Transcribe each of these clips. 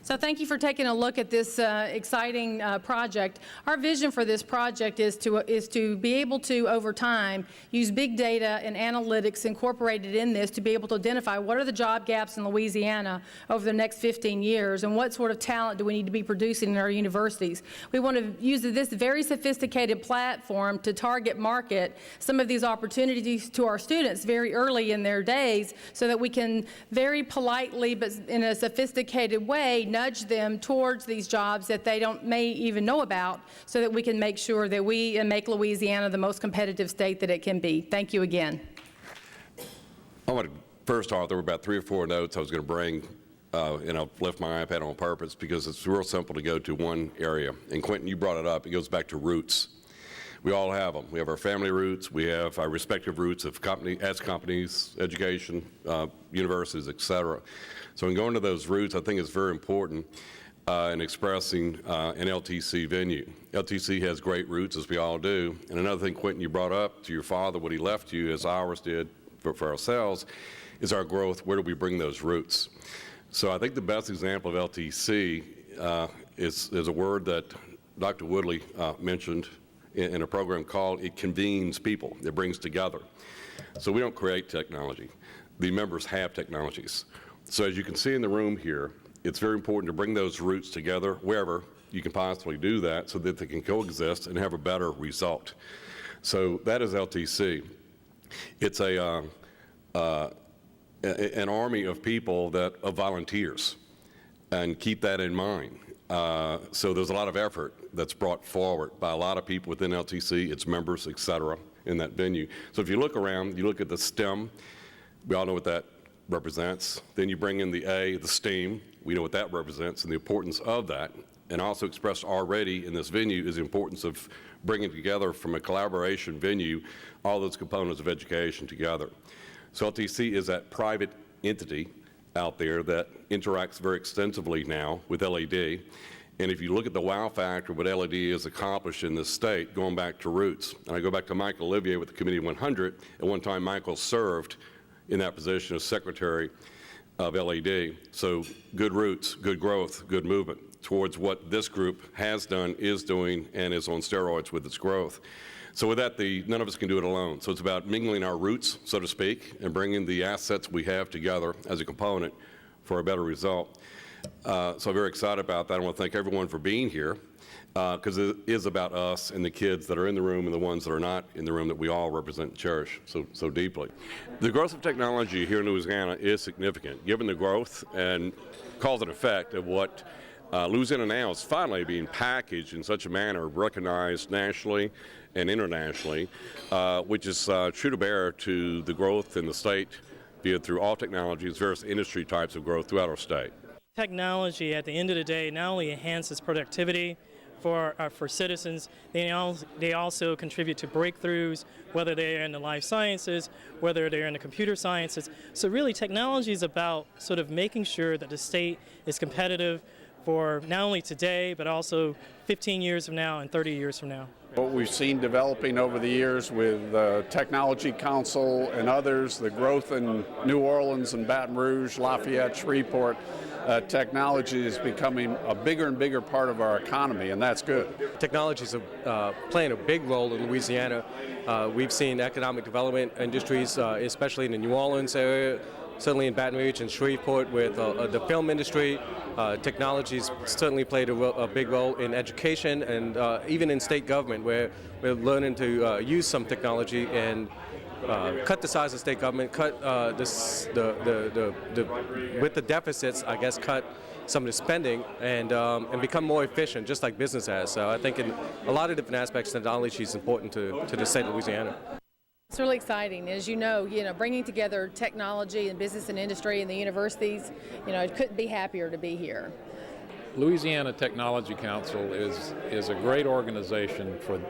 So thank you for taking a look at this exciting project. Our vision for this project is to be able to, over time, use big data and analytics incorporated in this to be able to identify what are the job gaps in Louisiana over the next 15 years and what sort of talent do we need to be producing in our universities. We want to use this very sophisticated platform to target market some of these opportunities to our students very early in their days so that we can very politely but in a sophisticated way nudge them towards these jobs that they may even know about so that we can make sure that we make Louisiana the most competitive state that it can be. Thank you again. I want to first start, there were about 3 or 4 notes I was going to bring, and I've left my iPad on purpose because it's real simple to go to one area. And Quentin, you brought it up. It goes back to roots. We all have them. We have our family roots. We have our respective roots of companies, education, universities, et cetera. So in going to those roots, I think it's very important in expressing an LTC venue. LTC has great roots, as we all do. And another thing, Quentin, you brought up to your father, what he left you, as ours did for ourselves, is our growth. Where do we bring those roots? So I think the best example of LTC is a word that Dr. Woodley mentioned in a program called It Convenes People. It brings together. So we don't create technology. The members have technologies. So as you can see in the room here, it's very important to bring those roots together wherever you can possibly do that so that they can coexist and have a better result. So that is LTC. It's an army of people of volunteers, and keep that in mind. So there's a lot of effort that's brought forward by a lot of people within LTC, its members, et cetera, in that venue. So if you look around, you look at the STEM, we all know what that represents. Then you bring in the A, the STEAM, we know what that represents and the importance of that. And also expressed already in this venue is the importance of bringing together from a collaboration venue all those components of education together. So LTC is that private entity out there that interacts very extensively now with LED. And if you look at the wow factor, what LED has accomplished in this state, going back to roots, and I go back to Michael Olivier with the Committee 100, at one time Michael served in that position as Secretary of LED. So good roots, good growth, good movement towards what this group has done, is doing, and is on steroids with its growth. So with that, none of us can do it alone. So it's about mingling our roots, so to speak, and bringing the assets we have together as a component for a better result. So I'm very excited about that. I want to thank everyone for being here, because it is about us and the kids that are in the room and the ones that are not in the room that we all represent and cherish so deeply. The growth of technology here in Louisiana is significant, given the growth and cause and effect of what Louisiana now is finally being packaged in such a manner, recognized nationally and internationally, which is true to bear to the growth in the state, be it through all technologies, various industry types of growth throughout our state. Technology, at the end of the day, not only enhances productivity for citizens, they also contribute to breakthroughs, whether they're in the life sciences, whether they're in the computer sciences. So really, technology is about sort of making sure that the state is competitive for not only today, but also 15 years from now and 30 years from now. What we've seen developing over the years with the Technology Council and others, the growth in New Orleans and Baton Rouge, Lafayette, Shreveport, technology is becoming a bigger and bigger part of our economy, and that's good. Technology is playing a big role in Louisiana. We've seen economic development industries, especially in the New Orleans area, certainly in Baton Rouge and Shreveport with the film industry. Technology's certainly played a big role in education and even in state government, where we're learning to use some technology and cut the size of state government, cut with the deficits, I guess, cut some of the spending and become more efficient, just like business has. So I think in a lot of different aspects, technology is important to the state of Louisiana. It's really exciting. As you know, bringing together technology and business and industry and the universities, it couldn't be happier to be here. Louisiana Technology Council is a great organization for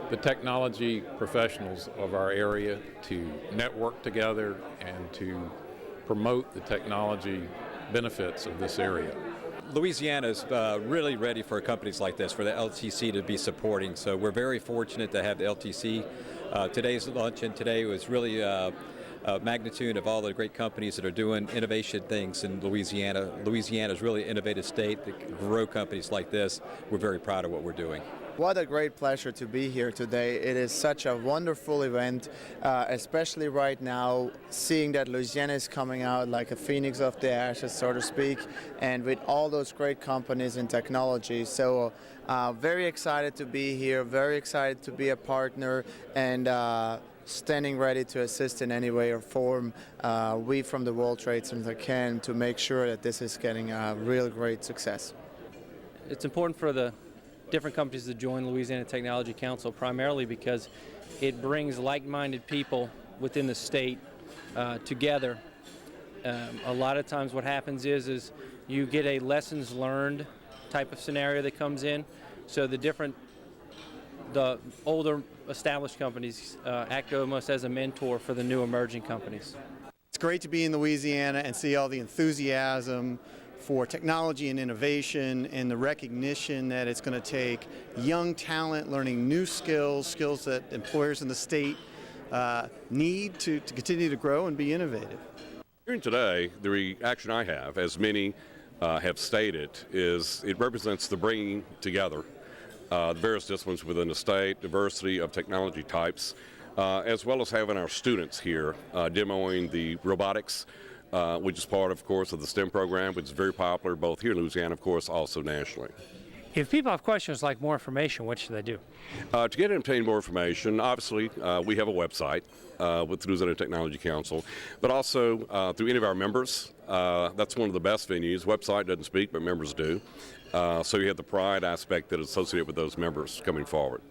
the technology professionals of our area to network together and to promote the technology benefits of this area. Louisiana is really ready for companies like this, for the LTC to be supporting. So we're very fortunate to have the LTC. Today's luncheon today was really magnitude of all the great companies that are doing innovation things in Louisiana. Louisiana is really an innovative state that can grow companies like this. We're very proud of what we're doing. What a great pleasure to be here today. It is such a wonderful event, especially right now, seeing that Louisiana is coming out like a phoenix of the ashes, so to speak, and with all those great companies and technology. So very excited to be here, very excited to be a partner, and standing ready to assist in any way or form. We from the World Trade Center can to make sure that this is getting a real great success. It's important for the different companies to join Louisiana Technology Council, primarily because it brings like-minded people within the state together. A lot of times what happens is you get a lessons learned type of scenario that comes in. So the older established companies act almost as a mentor for the new emerging companies. It's great to be in Louisiana and see all the enthusiasm for technology and innovation and the recognition that it's going to take young talent learning new skills that employers in the state need to continue to grow and be innovative. Hearing today, the reaction I have, as many have stated, is it represents the bringing together the various disciplines within the state, diversity of technology types, as well as having our students here demoing the robotics, which is part, of course, of the STEM program, which is very popular both here in Louisiana, of course, also nationally. If people have questions like more information, what should they do? To get and obtain more information, obviously, we have a website with the Louisiana Technology Council, but also through any of our members. That's one of the best venues. Website doesn't speak, but members do. So you have the pride aspect that is associated with those members coming forward.